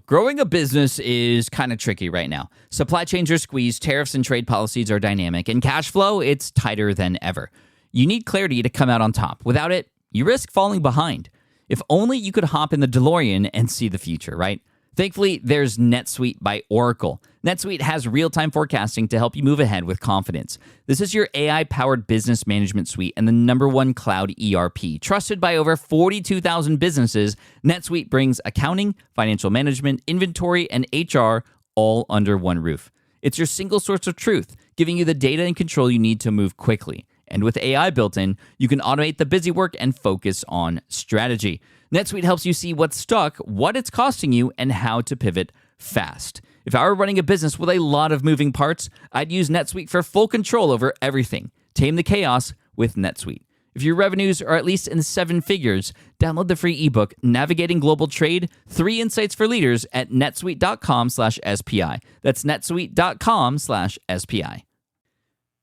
Growing a business is kind of tricky right now. Supply chains are squeezed, tariffs and trade policies are dynamic, and cash flow, it's tighter than ever. You need clarity to come out on top. Without it, you risk falling behind. If only you could hop in the DeLorean and see the future, right? Thankfully, there's NetSuite by Oracle. NetSuite has real-time forecasting to help you move ahead with confidence. This is your AI-powered business management suite and the #1 cloud ERP. Trusted by over 42,000 businesses, NetSuite brings accounting, financial management, inventory, and HR all under one roof. It's your single source of truth, giving you the data and control you need to move quickly. And with AI built in, you can automate the busy work and focus on strategy. NetSuite helps you see what's stuck, what it's costing you, and how to pivot fast. If I were running a business with a lot of moving parts, I'd use NetSuite for full control over everything. Tame the chaos with NetSuite. If your revenues are at least in 7 figures, download the free ebook, Navigating Global Trade, 3 Insights for Leaders at netsuite.com/SPI. That's netsuite.com/SPI.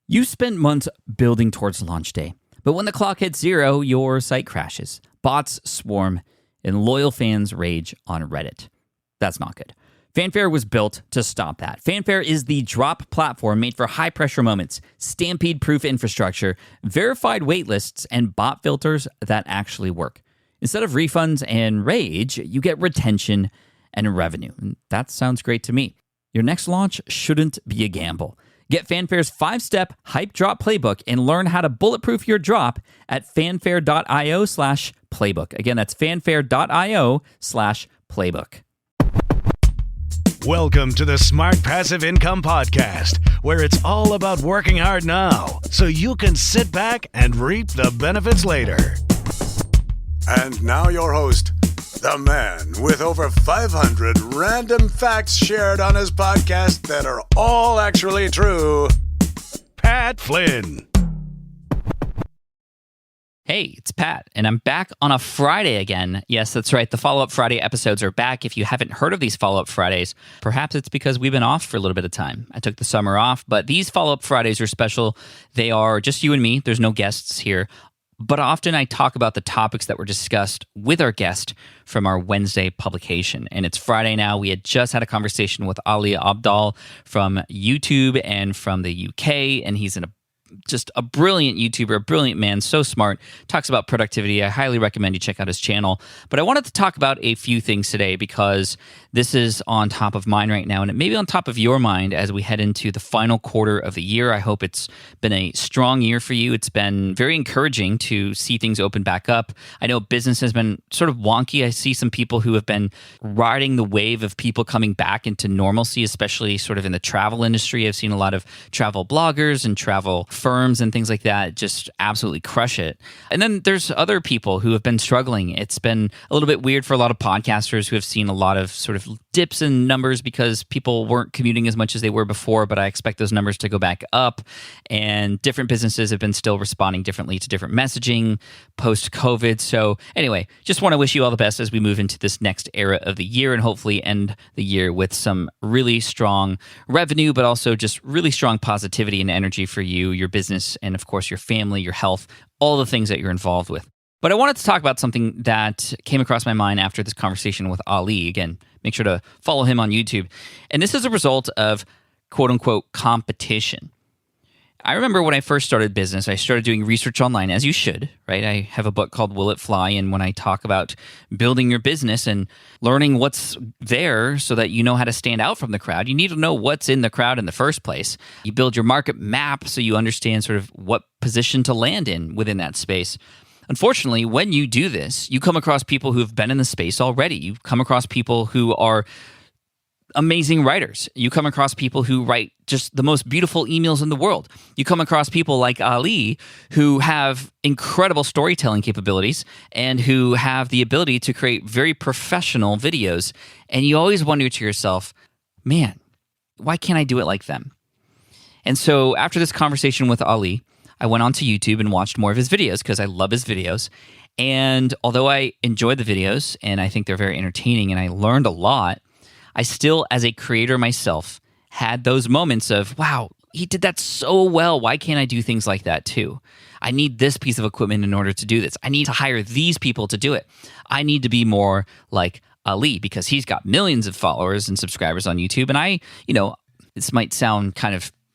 You spent months building towards launch day, but when the clock hits 0, your site crashes. Bots swarm, and loyal fans rage on Reddit. That's not good. Fanfare was built to stop that. Fanfare is the drop platform made for high-pressure moments, stampede-proof infrastructure, verified waitlists, and bot filters that actually work. Instead of refunds and rage, you get retention and revenue. And that sounds great to me. Your next launch shouldn't be a gamble. Get Fanfare's 5-step hype drop playbook and learn how to bulletproof your drop at fanfare.io/playbook. Again, that's fanfare.io/playbook. Welcome to the Smart Passive Income Podcast, where it's all about working hard now so you can sit back and reap the benefits later. And now your host, the man with over 500 random facts shared on his podcast that are all actually true, Pat Flynn. Hey, it's Pat, and I'm back on a Friday again. Yes, that's right. The Follow-Up Friday episodes are back. If you haven't heard of these Follow-Up Fridays, perhaps it's because we've been off for a little bit of time. I took the summer off, but these Follow-Up Fridays are special. They are just you and me. There's no guests here. But often I talk about the topics that were discussed with our guest from our Wednesday publication. And it's Friday now. We had just had a conversation with Ali Abdal from YouTube and from the UK, and he's just a brilliant YouTuber, a brilliant man, so smart, talks about productivity. I highly recommend you check out his channel. But I wanted to talk about a few things today because this is on top of mine right now, and it may be on top of your mind as we head into the final quarter of the year. I hope it's been a strong year for you. It's been very encouraging to see things open back up. I know business has been sort of wonky. I see some people who have been riding the wave of people coming back into normalcy, especially sort of in the travel industry. I've seen a lot of travel bloggers and travel firms and things like that just absolutely crush it. And then there's other people who have been struggling. It's been a little bit weird for a lot of podcasters who have seen a lot of sort of dips in numbers because people weren't commuting as much as they were before, but I expect those numbers to go back up. And different businesses have been still responding differently to different messaging post-COVID. So anyway, just want to wish you all the best as we move into this next era of the year and hopefully end the year with some really strong revenue, but also just really strong positivity and energy for you, your business, and of course your family, your health, all the things that you're involved with. But I wanted to talk about something that came across my mind after this conversation with Ali. Again, make sure to follow him on YouTube. And this is a result of quote-unquote competition. I remember when I first started business, I started doing research online, as you should, right? I have a book called Will It Fly? And when I talk about building your business and learning what's there so that you know how to stand out from the crowd, you need to know what's in the crowd in the first place. You build your market map so you understand sort of what position to land in within that space. Unfortunately, when you do this, you come across people who've been in the space already. You come across people who are amazing writers. You come across people who write just the most beautiful emails in the world. You come across people like Ali who have incredible storytelling capabilities and who have the ability to create very professional videos. And you always wonder to yourself, man, why can't I do it like them? And so after this conversation with Ali, I went onto YouTube and watched more of his videos because I love his videos. And although I enjoy the videos and I think they're very entertaining and I learned a lot, I still, as a creator myself, had those moments of, wow, he did that so well. Why can't I do things like that too? I need this piece of equipment in order to do this. I need to hire these people to do it. I need to be more like Ali because he's got millions of followers and subscribers on YouTube. And this might sound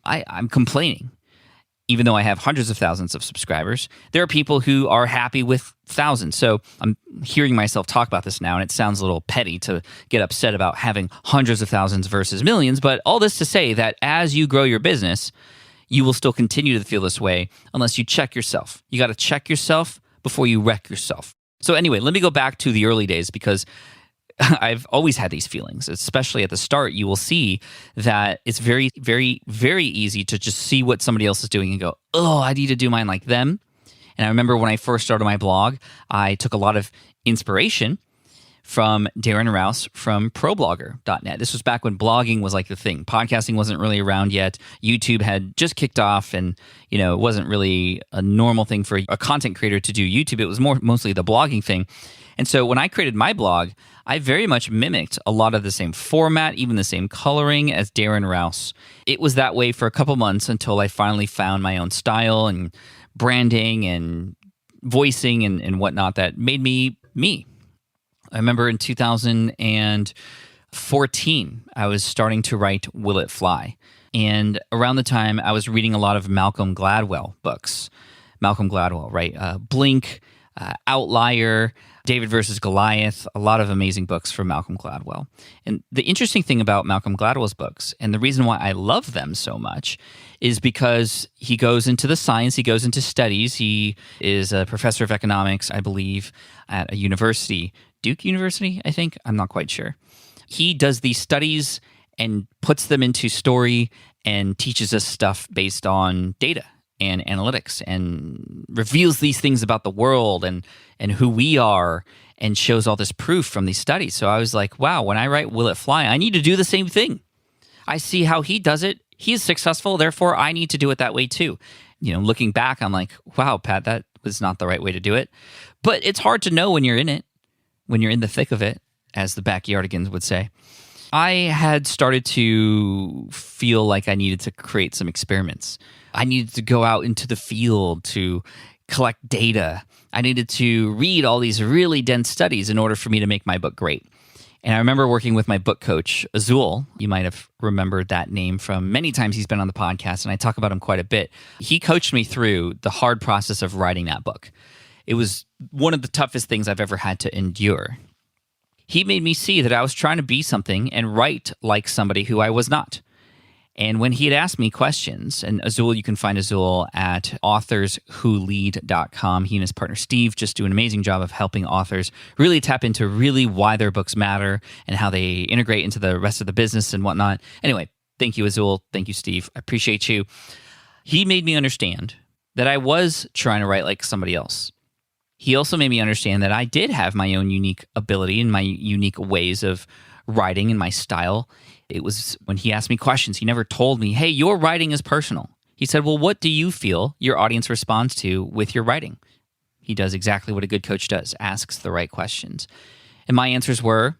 I'm complaining. Even though I have hundreds of thousands of subscribers, there are people who are happy with thousands. So I'm hearing myself talk about this now, and it sounds a little petty to get upset about having hundreds of thousands versus millions. But all this to say that as you grow your business, you will still continue to feel this way unless you check yourself. You got to check yourself before you wreck yourself. So anyway, let me go back to the early days because I've always had these feelings, especially at the start. You will see that it's very, very, very easy to just see what somebody else is doing and go, oh, I need to do mine like them. And I remember when I first started my blog, I took a lot of inspiration from Darren Rouse from ProBlogger.net. This was back when blogging was like the thing. Podcasting wasn't really around yet. YouTube had just kicked off, and it wasn't really a normal thing for a content creator to do YouTube. It was mostly the blogging thing. And so when I created my blog, I very much mimicked a lot of the same format, even the same coloring as Darren Rouse. It was that way for a couple months until I finally found my own style and branding and voicing and whatnot that made me me. I remember in 2014, I was starting to write Will It Fly? And around the time, I was reading a lot of Malcolm Gladwell books. Malcolm Gladwell, right? Blink, Outlier, David versus Goliath, a lot of amazing books from Malcolm Gladwell. And the interesting thing about Malcolm Gladwell's books, and the reason why I love them so much, is because he goes into the science, he goes into studies. He is a professor of economics, I believe, at a university, Duke University, I think. I'm not quite sure. He does these studies and puts them into story and teaches us stuff based on data and analytics and reveals these things about the world and who we are and shows all this proof from these studies. So I was like, wow, when I write Will It Fly, I need to do the same thing. I see how he does it. He's successful, therefore I need to do it that way too. Looking back, I'm like, wow, Pat, that was not the right way to do it. But it's hard to know when you're in it, when you're in the thick of it, as the backyardigans would say. I had started to feel like I needed to create some experiments. I needed to go out into the field to collect data. I needed to read all these really dense studies in order for me to make my book great. And I remember working with my book coach, Azul. You might have remembered that name from many times he's been on the podcast, and I talk about him quite a bit. He coached me through the hard process of writing that book. It was one of the toughest things I've ever had to endure. He made me see that I was trying to be something and write like somebody who I was not. And when he had asked me questions, and Azul, you can find Azul at authorswholead.com. He and his partner Steve just do an amazing job of helping authors really tap into really why their books matter and how they integrate into the rest of the business and whatnot. Anyway, thank you, Azul. Thank you, Steve. I appreciate you. He made me understand that I was trying to write like somebody else. He also made me understand that I did have my own unique ability and my unique ways of writing and my style. It was when he asked me questions, he never told me, hey, your writing is personal. He said, well, what do you feel your audience responds to with your writing? He does exactly what a good coach does, asks the right questions. And my answers were,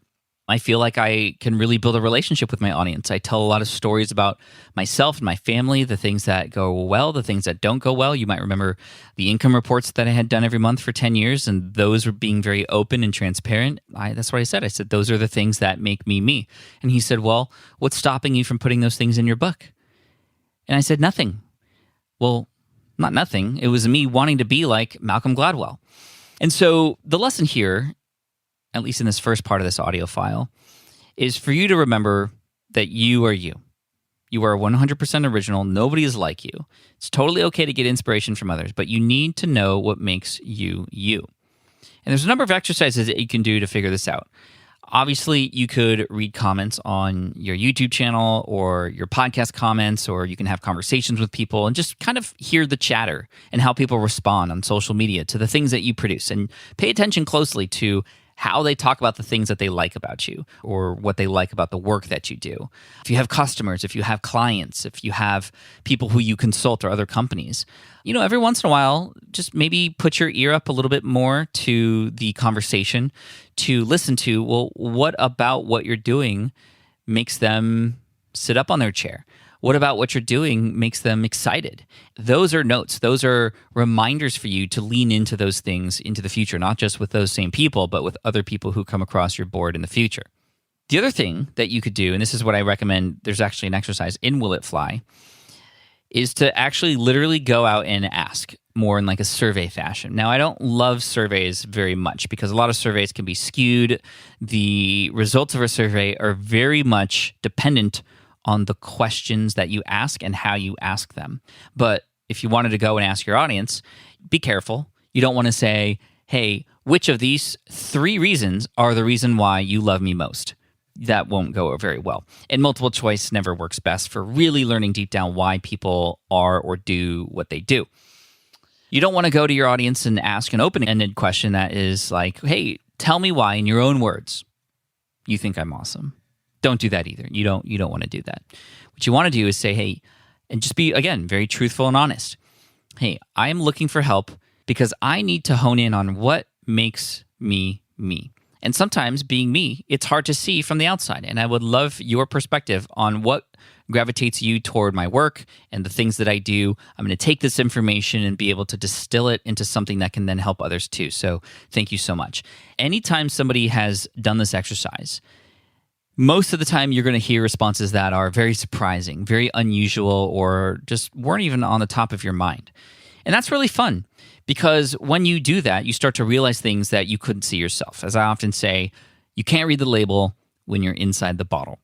I feel like I can really build a relationship with my audience. I tell a lot of stories about myself and my family, the things that go well, the things that don't go well. You might remember the income reports that I had done every month for 10 years, and those were being very open and transparent. That's what I said. I said, those are the things that make me me. And he said, well, what's stopping you from putting those things in your book? And I said, nothing. Well, not nothing. It was me wanting to be like Malcolm Gladwell. And so the lesson here, at least in this first part of this audio file, is for you to remember that you are you. You are 100% original. Nobody is like you. It's totally okay to get inspiration from others, but you need to know what makes you you. And there's a number of exercises that you can do to figure this out. Obviously, you could read comments on your YouTube channel or your podcast comments, or you can have conversations with people and just kind of hear the chatter and how people respond on social media to the things that you produce. And pay attention closely to how they talk about the things that they like about you or what they like about the work that you do. If you have customers, if you have clients, if you have people who you consult or other companies, every once in a while, just maybe put your ear up a little bit more to the conversation to listen to, well, what about what you're doing makes them sit up on their chair? What about what you're doing makes them excited? Those are notes. Those are reminders for you to lean into those things into the future, not just with those same people, but with other people who come across your board in the future. The other thing that you could do, and this is what I recommend, there's actually an exercise in Will It Fly, is to actually literally go out and ask more in like a survey fashion. Now, I don't love surveys very much because a lot of surveys can be skewed. The results of a survey are very much dependent on the questions that you ask and how you ask them. But if you wanted to go and ask your audience, be careful. You don't want to say, hey, which of these 3 reasons are the reason why you love me most? That won't go very well. And multiple choice never works best for really learning deep down why people are or do what they do. You don't want to go to your audience and ask an open-ended question that is like, hey, tell me why in your own words you think I'm awesome. Don't do that either. You don't want to do that. What you want to do is say, hey, and just be, again, very truthful and honest. Hey, I am looking for help because I need to hone in on what makes me me. And sometimes being me, it's hard to see from the outside. And I would love your perspective on what gravitates you toward my work and the things that I do. I'm going to take this information and be able to distill it into something that can then help others too. So thank you so much. Anytime somebody has done this exercise, most of the time you're going to hear responses that are very surprising, very unusual, or just weren't even on the top of your mind. And that's really fun. Because when you do that, you start to realize things that you couldn't see yourself. As I often say, you can't read the label when you're inside the bottle.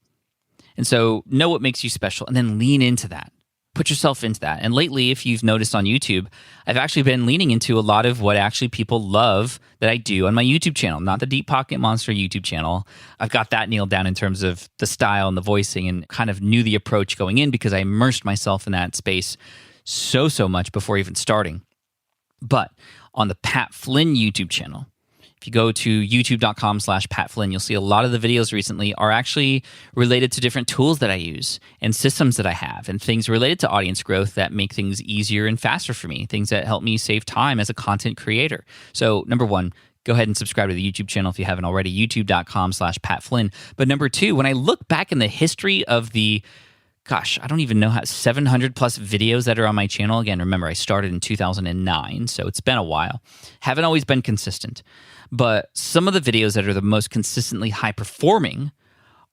And so know what makes you special and then lean into that. Put yourself into that. And lately, if you've noticed on YouTube, I've actually been leaning into a lot of what actually people love that I do on my YouTube channel, not the Deep Pocket Monster YouTube channel. I've got that nailed down in terms of the style and the voicing and kind of knew the approach going in because I immersed myself in that space so much before even starting. But on the Pat Flynn YouTube channel, if you go to youtube.com/Pat Flynn, you'll see a lot of the videos recently are actually related to different tools that I use and systems that I have and things related to audience growth that make things easier and faster for me, things that help me save time as a content creator. So number 1, go ahead and subscribe to the YouTube channel if you haven't already, youtube.com/Pat Flynn. But number 2, when I look back in the history of I don't even know 700 plus videos that are on my channel. Again, remember, I started in 2009, so it's been a while. Haven't always been consistent. But some of the videos that are the most consistently high performing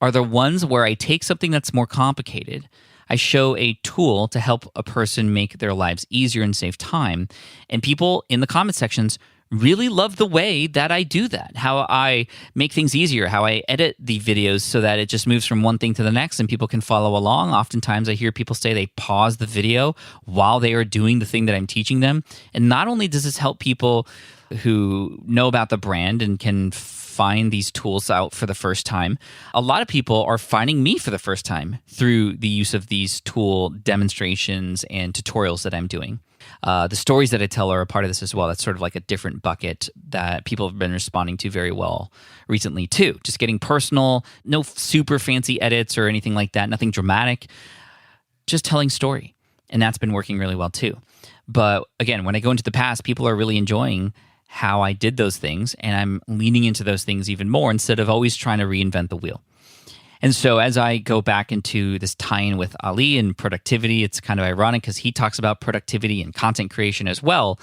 are the ones where I take something that's more complicated. I show a tool to help a person make their lives easier and save time. And people in the comment sections really love the way that I do that, how I make things easier, how I edit the videos so that it just moves from one thing to the next and people can follow along. Oftentimes I hear people say they pause the video while they are doing the thing that I'm teaching them. And not only does this help people who know about the brand and can find these tools out for the first time, a lot of people are finding me for the first time through the use of these tool demonstrations and tutorials that I'm doing. The stories that I tell are a part of this as well. That's sort of like a different bucket that people have been responding to very well recently too. Just getting personal, no super fancy edits or anything like that, nothing dramatic, just telling story. And that's been working really well too. But again, when I go into the past, people are really enjoying how I did those things, and I'm leaning into those things even more instead of always trying to reinvent the wheel. And so as I go back into this tie-in with Ali and productivity, it's kind of ironic because he talks about productivity and content creation as well.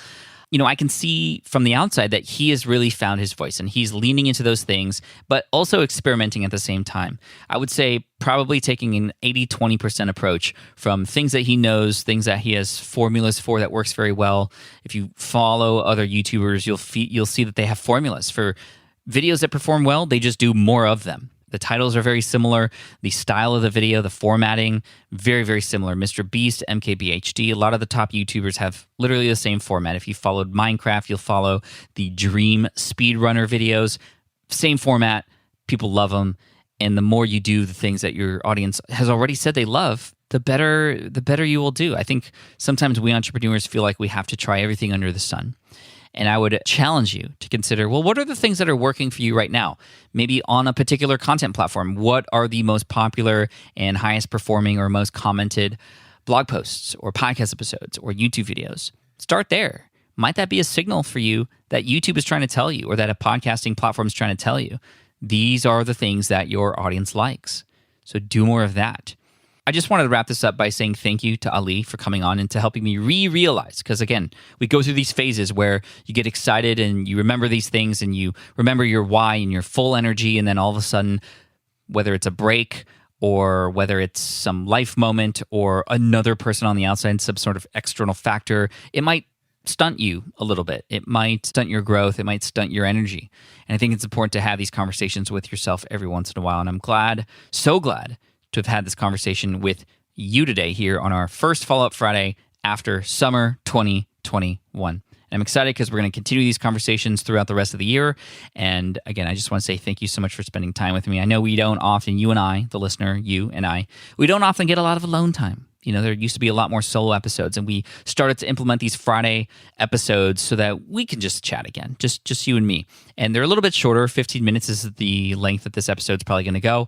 You know, I can see from the outside that he has really found his voice and he's leaning into those things, but also experimenting at the same time. I would say probably taking an 80-20% approach from things that he knows, things that he has formulas for that works very well. If you follow other YouTubers, you'll see that they have formulas for videos that perform well. They just do more of them. The titles are very similar. The style of the video, the formatting, very, very similar. Mr. Beast, MKBHD, a lot of the top YouTubers have literally the same format. If you followed Minecraft, you'll follow the Dream Speedrunner videos. Same format. People love them. And the more you do the things that your audience has already said they love, the better you will do. I think sometimes we entrepreneurs feel like we have to try everything under the sun. And I would challenge you to consider, well, what are the things that are working for you right now? Maybe on a particular content platform, what are the most popular and highest performing or most commented blog posts or podcast episodes or YouTube videos? Start there. Might that be a signal for you that YouTube is trying to tell you or that a podcasting platform is trying to tell you? These are the things that your audience likes. So do more of that. I just wanted to wrap this up by saying thank you to Ali for coming on and to helping me realize. Because again, we go through these phases where you get excited and you remember these things and you remember your why and your full energy. And then all of a sudden, whether it's a break or whether it's some life moment or another person on the outside, some sort of external factor, it might stunt you a little bit. It might stunt your growth. It might stunt your energy. And I think it's important to have these conversations with yourself every once in a while. And I'm glad, so glad, to have had this conversation with you today here on our first Follow-Up Friday after summer 2021. And I'm excited because we're going to continue these conversations throughout the rest of the year. And again, I just want to say thank you so much for spending time with me. I know we don't often, you and I, the listener, you and I, we don't often get a lot of alone time. You know, there used to be a lot more solo episodes, and we started to implement these Friday episodes so that we can just chat again, just you and me. And they're a little bit shorter. 15 minutes is the length that this episode's probably going to go.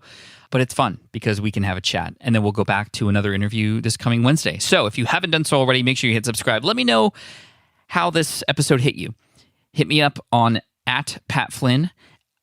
But it's fun because we can have a chat. And then we'll go back to another interview this coming Wednesday. So if you haven't done so already, make sure you hit subscribe. Let me know how this episode hit you. Hit me up on @PatFlynn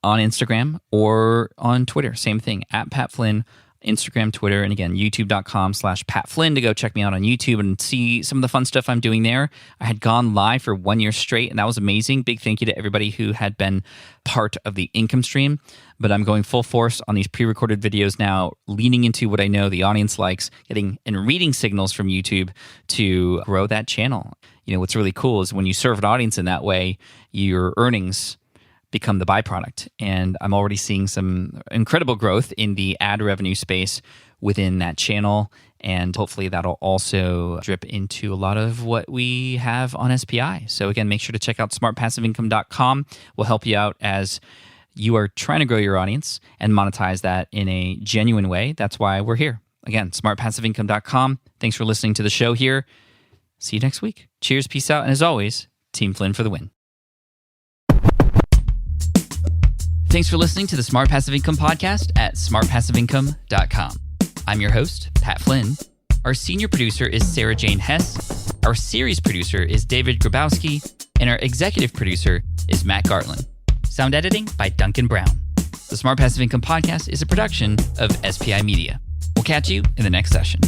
on Instagram or on Twitter. Same thing, @PatFlynn, Instagram, Twitter, and again, youtube.com/PatFlynn to go check me out on YouTube and see some of the fun stuff I'm doing there. I had gone live for 1 year straight, and that was amazing. Big thank you to everybody who had been part of the income stream. But I'm going full force on these pre-recorded videos now, leaning into what I know the audience likes, getting and reading signals from YouTube to grow that channel. You know, what's really cool is when you serve an audience in that way, your earnings become the byproduct. And I'm already seeing some incredible growth in the ad revenue space within that channel. And hopefully that'll also drip into a lot of what we have on SPI. So again, make sure to check out smartpassiveincome.com. We'll help you out as you are trying to grow your audience and monetize that in a genuine way. That's why we're here. Again, smartpassiveincome.com. Thanks for listening to the show here. See you next week. Cheers, peace out, and as always, Team Flynn for the win. Thanks for listening to the Smart Passive Income podcast at smartpassiveincome.com. I'm your host, Pat Flynn. Our senior producer is Sarah Jane Hess. Our series producer is David Grabowski. And our executive producer is Matt Gartland. Sound editing by Duncan Brown. The Smart Passive Income podcast is a production of SPI Media. We'll catch you in the next session.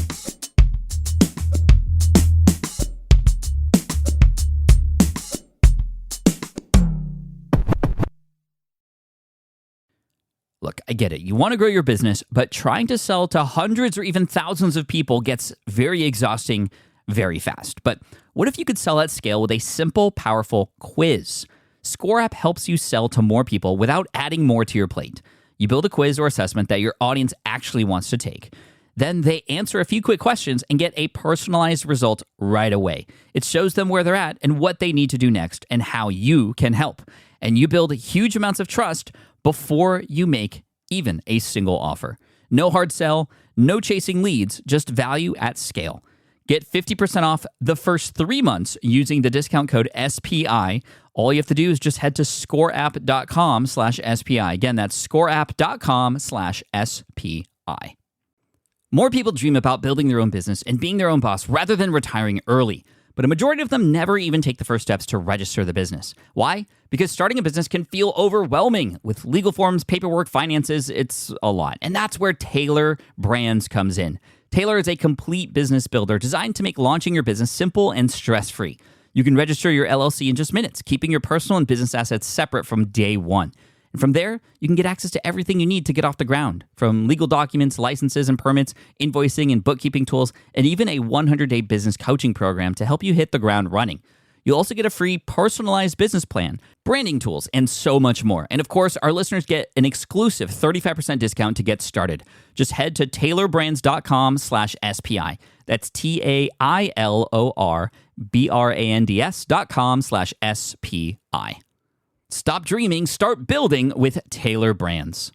Look, I get it. You want to grow your business, but trying to sell to hundreds or even thousands of people gets very exhausting very fast. But what if you could sell at scale with a simple, powerful quiz? Score App helps you sell to more people without adding more to your plate. You build a quiz or assessment that your audience actually wants to take. Then they answer a few quick questions and get a personalized result right away. It shows them where they're at and what they need to do next and how you can help. And you build huge amounts of trust before you make even a single offer. No hard sell, no chasing leads, just value at scale. Get 50% off the first 3 months using the discount code SPI. All you have to do is just head to scoreapp.com/SPI. Again, that's scoreapp.com/SPI. More people dream about building their own business and being their own boss rather than retiring early. But a majority of them never even take the first steps to register the business. Why? Because starting a business can feel overwhelming. With legal forms, paperwork, finances, it's a lot. And that's where Taylor Brands comes in. Taylor is a complete business builder designed to make launching your business simple and stress-free. You can register your LLC in just minutes, keeping your personal and business assets separate from day one. And from there, you can get access to everything you need to get off the ground, from legal documents, licenses and permits, invoicing and bookkeeping tools, and even a 100-day business coaching program to help you hit the ground running. You'll also get a free personalized business plan, branding tools, and so much more. And of course, our listeners get an exclusive 35% discount to get started. Just head to taylorbrands.com/SPI. That's TAILORBRANDS.com/SPI. Stop dreaming, start building with Taylor Brands.